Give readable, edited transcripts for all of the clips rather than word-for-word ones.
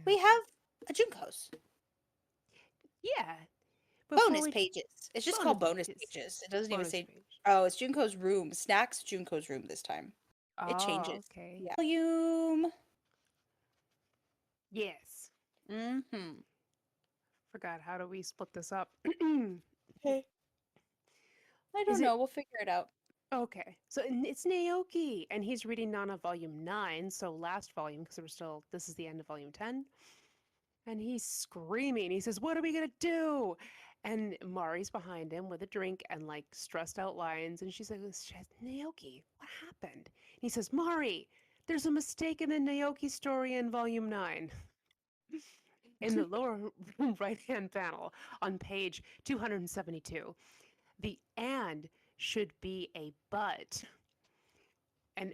we have a Junko's Yeah. Before bonus we pages. It's just bonus called bonus pages. pages. It doesn't even Bonus say. page. Oh, it's Junko's room. Snacks Junko's room this time. It Oh, changes. okay. Yeah. Volume. Yes. Mm-hmm. Forgot, how do we split this up? Okay. I Is don't it know. We'll figure it out. okay? So it's Naoki, and he's reading Nana Volume 9, so last volume, because we're still, this is the end of Volume 10. And he's screaming. He says, "What are we gonna do?" And Mari's behind him with a drink and like stressed out lines. And she's like, "Naoki, what happened?" And he says, "Mari, there's a mistake in the Naoki story in Volume 9." In the lower right hand panel on page 272, the and should be a but. And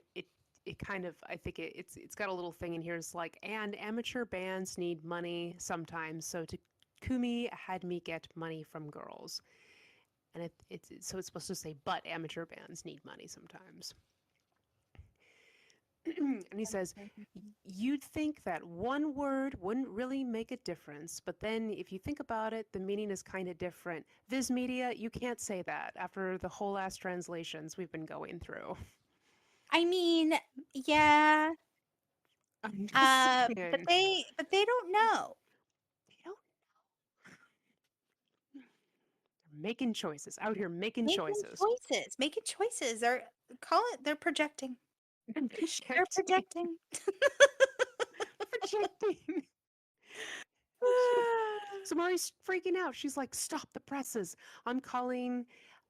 it kind of, I think it's got a little thing in here. It's like, and amateur bands need money sometimes, so Takumi had me get money from girls. And so it's supposed to say, but amateur bands need money sometimes. And he says, "You'd think that one word wouldn't really make a difference, but then if you think about it, the meaning is kind of different. Viz Media, you can't say that after the whole ass translations we've been going through." I mean, yeah. I'm just But saying. they don't know. They don't making choices out here, making Making choices. choices. Making choices. They're call it. They're projecting. They're Projecting, projecting. projecting. So Mari's freaking out. She's like, "Stop the presses! I'm calling,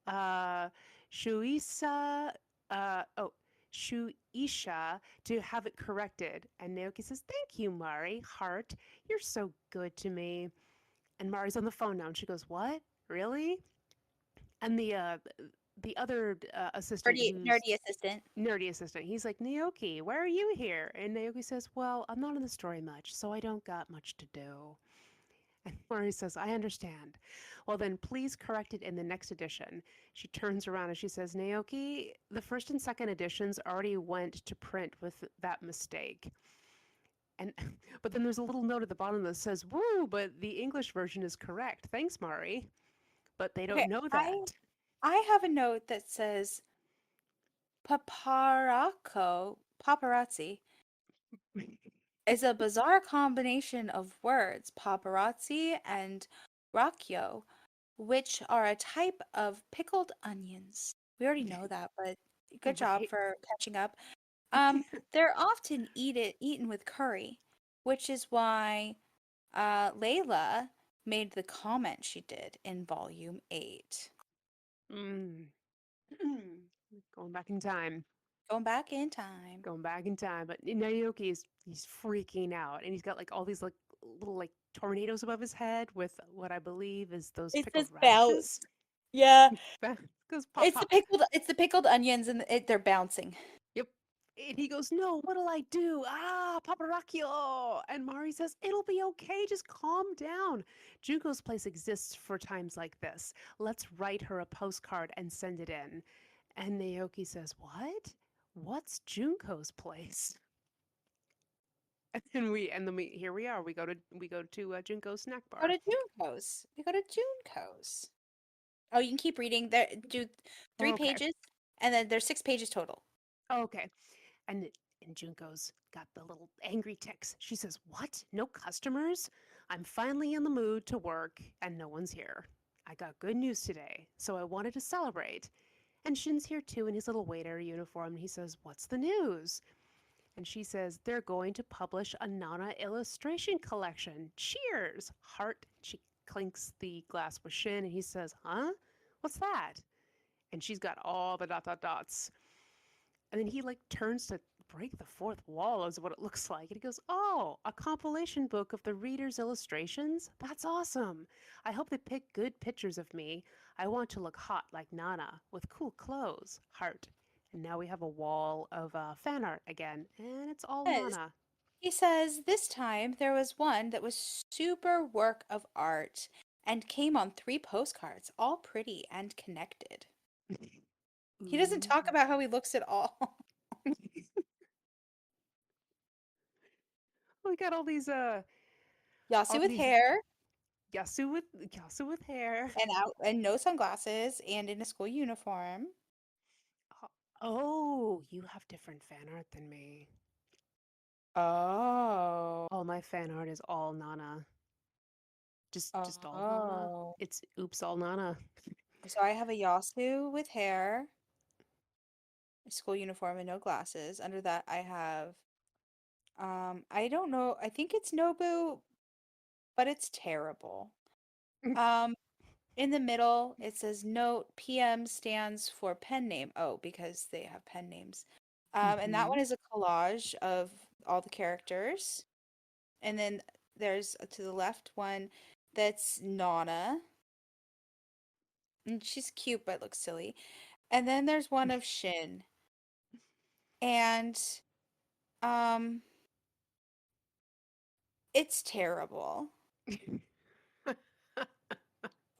uh, Shuisa, oh, Shuisha to have it corrected." And Naoki says, "Thank you, Mari. Heart, you're so good to me." And Mari's on the phone now, and she goes, "What? Really?" And the other assistant, Nerdy, who's nerdy assistant. nerdy assistant. He's like, "Naoki, why are you here?" And Naoki says, "Well, I'm not in the story much, so I don't got much to do." And Mari says, "I understand. Well, then please correct it in the next edition." She turns around and she says, "Naoki, the first and second editions already went to print with that mistake." And but then there's a little note at the bottom that says, "Woo, but the English version is correct. Thanks, Mari." But they don't Okay, know I that. I have a note that says paparazzi is a bizarre combination of words, paparazzi and rakkyo, which are a type of pickled onions. We already know that, but good job Right. for catching up. They're often eaten with curry, which is why Layla made the comment she did in volume 8. Mm. Going back in time. Going back in time. Going back in time. But Naoki is he's freaking out, and he's got like all these like little like tornadoes above his head with what I believe is those It pickled says radishes. bounce. Yeah. That goes pop It's the pop. pickled onions and they're bouncing. Yep. And he goes, "No, what'll I do? Ah, paparacchio." And Mari says, "It'll be okay. Just calm down. Junko's place exists for times like this. Let's write her a postcard and send it in." And Naoki says, "What? What's Junko's place?" And then we here we are. We go to Junko's snack Go bar. to Junko's. We go to Junko's. Oh, you can keep reading. There do three Okay. pages and then there's 6 pages total. Okay. And and Junko's got the little angry ticks. She says, "What? No customers? I'm finally in the mood to work and no one's here. I got good news today, so I wanted to celebrate." And Shin's here too in his little waiter uniform. And he says, "What's the news?" And she says, "They're going to publish a Nana illustration collection. Cheers!" Heart. She clinks the glass with Shin, and he says, "Huh? What's that?" And she's got all the dot dot dots. And then he like turns to break the fourth wall, is what it looks like. And he goes, "Oh, a compilation book of the reader's illustrations? That's awesome. I hope they pick good pictures of me. I want to look hot like Nana with cool clothes." Heart. And now we have a wall of fan art again, and it's all Yes. Nana. He says this time there was one that was super work of art and came on 3 postcards, all pretty and connected. He doesn't Ooh. talk about how he looks at all. We got all these Yasu All with these hair Yasu with hair. and out and no sunglasses and in a school uniform. Oh, you have different fan art than me. Oh. All my fan art is all Nana. Just all Nana. Oh. It's oops all Nana. So I have a Yasu with hair, a school uniform, and no glasses. Under that, I have I don't know. I think it's Nobu, but it's terrible. Um, in the middle, it says note PM stands for pen name. Oh, because they have pen names. And that Mm-hmm. one is a collage of all the characters. And then there's to the left one that's Nana. And she's cute but looks silly. And then there's one of Shin. And um it's terrible.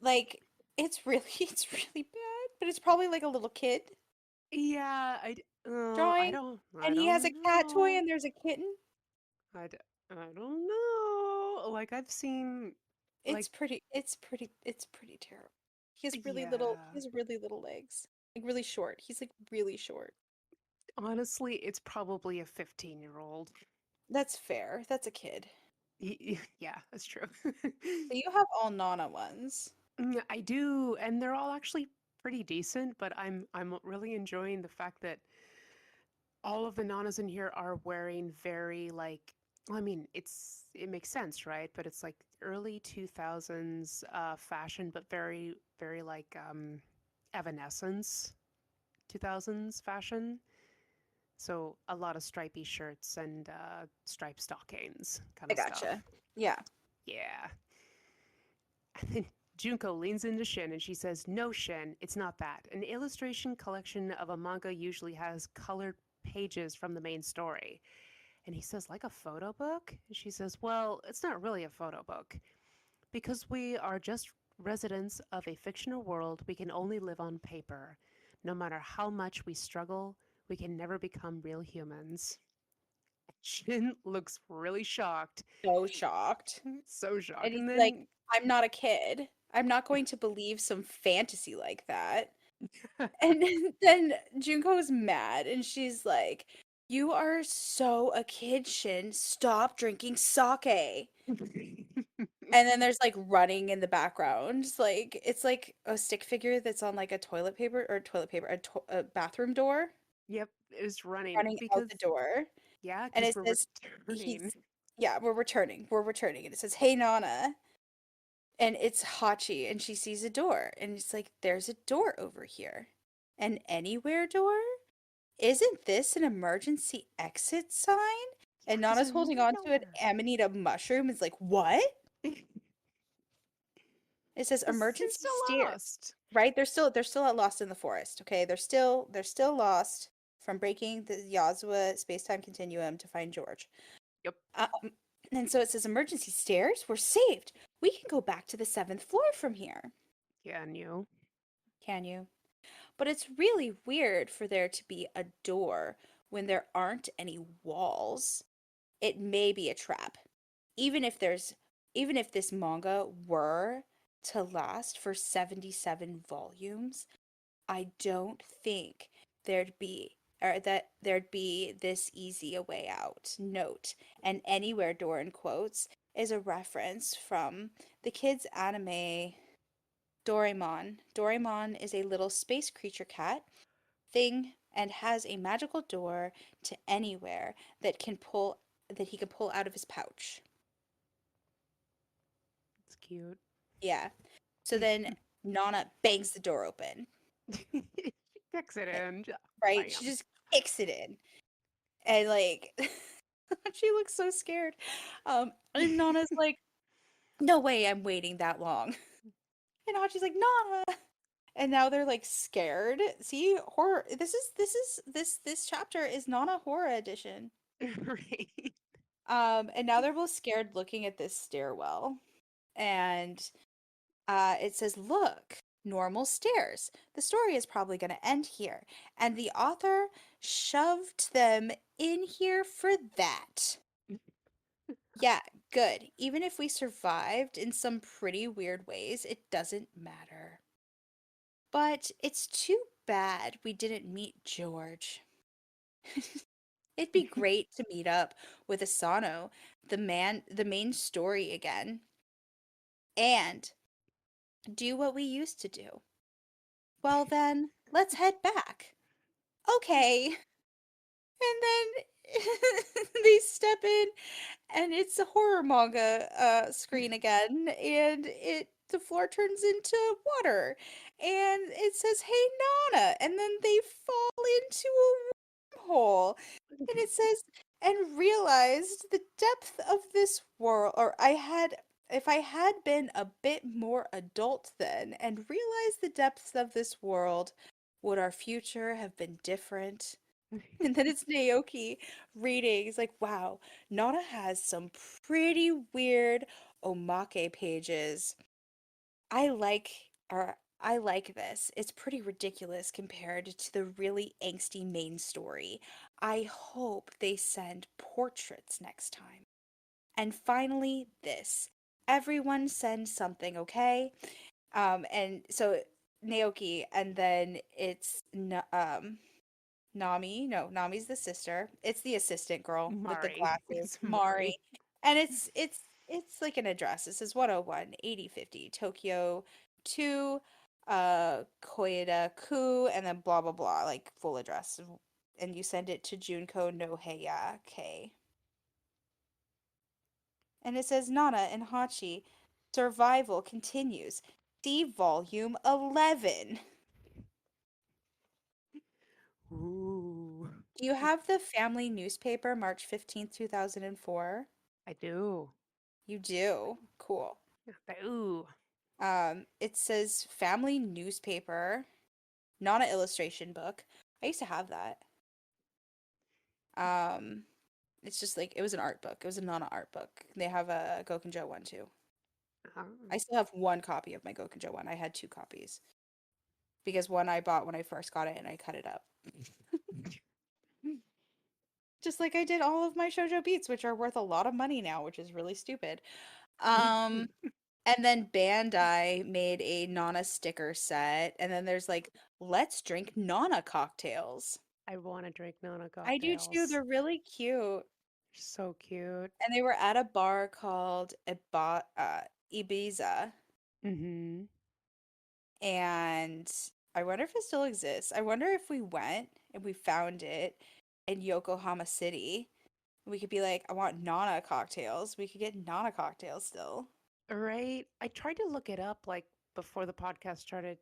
Like it's really it's really bad, but it's probably like a little kid Yeah, drawing. I And he has a don't cat toy know. and there's a kitten. I don't know. Like I've seen, like, It's pretty terrible. He yeah. has really little legs. Like really short. He's like really short. Honestly, it's probably a 15-year-old. That's fair. That's a kid. Yeah, that's true. So you have all Nana ones. I do, and they're all actually pretty decent, but I'm really enjoying the fact that all of the nanas in here are wearing very like well, I mean, it makes sense, right? But it's like early 2000s fashion, but very like Evanescence 2000s fashion. So a lot of stripy shirts and striped stockings kind I of stuff. gotcha. Yeah. Yeah. And then Junko leans into Shin and she says, "No, Shin, it's not that. An illustration collection of a manga usually has colored pages from the main story." And he says, "Like a photo book?" And she says, "Well, it's not really a photo book. Because we are just residents of a fictional world, we can only live on paper. No matter how much we struggle, we can never become real humans." Shin looks really shocked. So shocked. So And shocked. he's And like, then I'm not a kid. I'm not going to believe some fantasy like that. And then Junko's mad and she's like, you are so a kid, Shin. Stop drinking sake. And then there's like running in the background. Like it's like a stick figure that's on like a toilet paper, a bathroom door yep, is running running out because the door. yeah, And because it we're says returning. he's yeah, we're returning. We're returning. And it says, "Hey Nana." And it's Hachi and she sees a door and it's like there's a door over here. An anywhere door? Isn't this an emergency exit sign? Yeah, And because Nana's they're holding moving on to an nowhere. amanita mushroom. It's like, what? It says Because they're emergency still stairs. lost. Right? They're still at lost in the forest. Okay, they're still lost from breaking the Yazua space-time continuum to find George. Yep. Um, and so it says emergency stairs. We're saved. We can go back to the seventh floor from here. Yeah, and you. Can you? But it's really weird for there to be a door when there aren't any walls. It may be a trap. Even if there's even if this manga were to last for 77 volumes, I don't think there'd be this easy a way out. Note, an anywhere door in quotes is a reference from the kids' anime Doraemon. Doraemon is a little space creature cat thing and has a magical door to anywhere that he can pull out of his pouch. It's cute. Yeah. So then Nana bangs the door open, She kicks it eh, in. right? She Bam. just kicks it in. And like she looks so scared. And Nana's like, "No way I'm waiting that long." And Hachi's like, "Nana." And now they're like scared. See, horror. This chapter is Nana horror edition. Right. And now they're both scared looking at this stairwell. And it says, "Look, normal stairs. The story is probably going to end here." And the author shoved them in here for that. Yeah, good. Even if we survived in some pretty weird ways, it doesn't matter. But it's too bad we didn't meet George. It'd be great to meet up with Asano, the main story again, and do what we used to do. Well then, let's head back. Okay. And then they step in and it's a horror manga screen again, and it the floor turns into water, and it says "Hey Nana," and then they fall into a wormhole, and it says and realized the depth of this world, or I had if I had been a bit more adult then and realized the depths of this world, would our future have been different? And then it's Naoki reading. He's like, wow, Nana has some pretty weird omake pages. I like this. It's pretty ridiculous compared to the really angsty main story. I hope they send portraits next time. And finally, this. Everyone send something, okay? And so Naoki, and then Nami, no, Nami's the sister. It's the assistant girl with the Mari. glasses, It's Mari. Mari. And it's like an address. It says 101 8050 Tokyo 2 Koida Ku and then blah blah blah, like full address. And you send it to Junko no Heya K. And it says Nana and Hachi survival continues. See volume 11. Ooh. Do you have the family newspaper March 15th, 2004? I do. You do. Cool. Ooh. It says family newspaper, not an illustration book. I used to have that. Um, it's just like it was an art book. It was a Nana art book. They have a Gokenjo one too. I still have one copy of my Gokenjo one. I had two copies because one I bought when I first got it and I cut it up. Just like I did all of my Shoujo Beats, which are worth a lot of money now, which is really stupid. Um, And then Bandai made a Nana sticker set, and then there's like, let's drink Nana cocktails. I want to drink Nona I do too. cocktails. They're really cute. So cute. And they were at a bar called Ibiza, Mm-hmm. and I wonder if it still exists. I wonder if we went and we found it in Yokohama City. We could be like, I want Nana cocktails. We could get Nana cocktails still. Right. I tried to look it up like before the podcast started,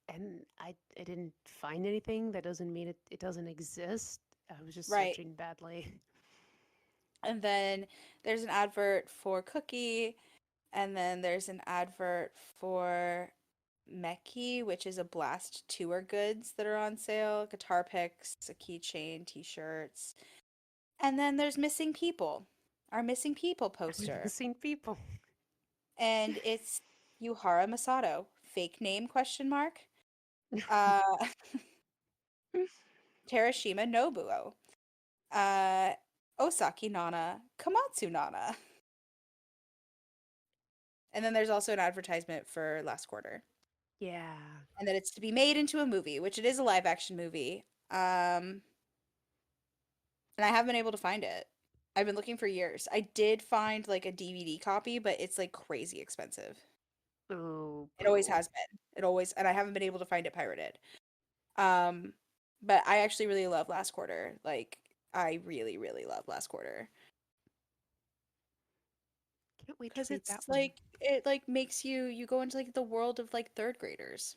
and I didn't find anything. That doesn't mean it doesn't exist. I was just Right. searching badly. And then there's an advert for Cookie. And then there's an advert for Meki, which is a Blast tour goods that are on sale, guitar picks, a keychain, t-shirts. And then there's Missing People, our Missing People I'm poster. missing people. And it's Yuhara Masato, fake name question mark. Uh Terashima Nobuo. Uh Osaki Nana, Komatsu Nana. And then there's also an advertisement for last quarter. Yeah. And that it's to be made into a movie, which it is a live action movie. Um, and I haven't been able to find it. I've been looking for years. I did find like a DVD copy, but it's like crazy expensive. Oh, It always boo. has been. It always, and I haven't been able to find it pirated. Um, but I actually really love Last Quarter. Like, I really, really love Last Quarter Can't wait to because read that it's one. like it like makes you go into like the world of like third graders.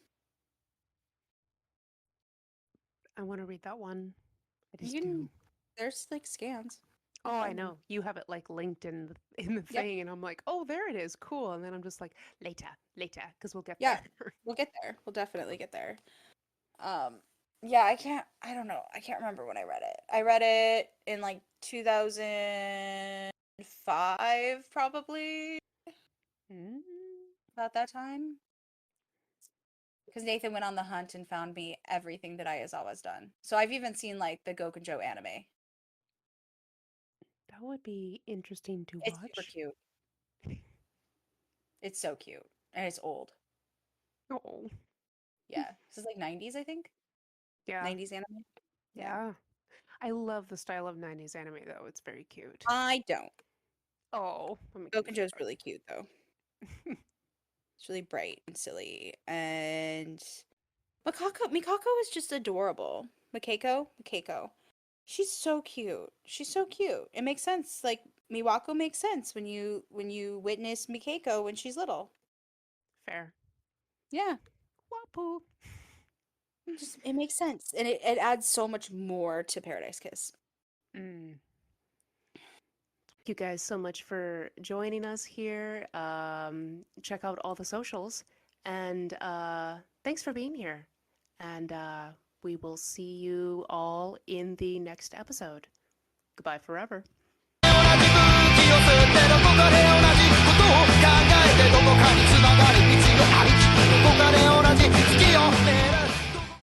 I want to read that one. I You just can, do. there's like scans. You Oh, can I find them. know. You have it like linked in the Yep. thing, and I'm like, oh, there it is. Cool. And then I'm just like, later, later, because we'll get Yeah, there. we'll get there. We'll definitely get there. Um, yeah, I don't know. I can't remember when I read it. I read it in like 2005, probably, Mm. about that time. Because Nathan went on the hunt and found me everything that Ayazawa's done. So I've even seen like the Gokenjo anime. That would be interesting to It's super watch. cute. It's so cute. And it's old. Oh, Yeah. This is like 90s, I think. yeah, 90s anime. Yeah. yeah. I love the style of 90s anime, though. It's very cute. I don't. Oh, I'm making you Gokunjo's cry. really cute though. It's really bright and silly. And Mikako is just adorable. Mikako. She's so cute. She's so cute. It makes sense. Like Miwako makes sense when you witness Mikako when she's little. Fair. Yeah. Wapu. Just it makes sense. And it adds so much more to Paradise Kiss. Mm. Thank you guys so much for joining us here. Check out all the socials. And thanks for being here. And we will see you all in the next episode. Goodbye forever. 同じ空気を吸ってどこかで同じことを考えてどこかに繋がる道を歩きどこかで同じ月を狙う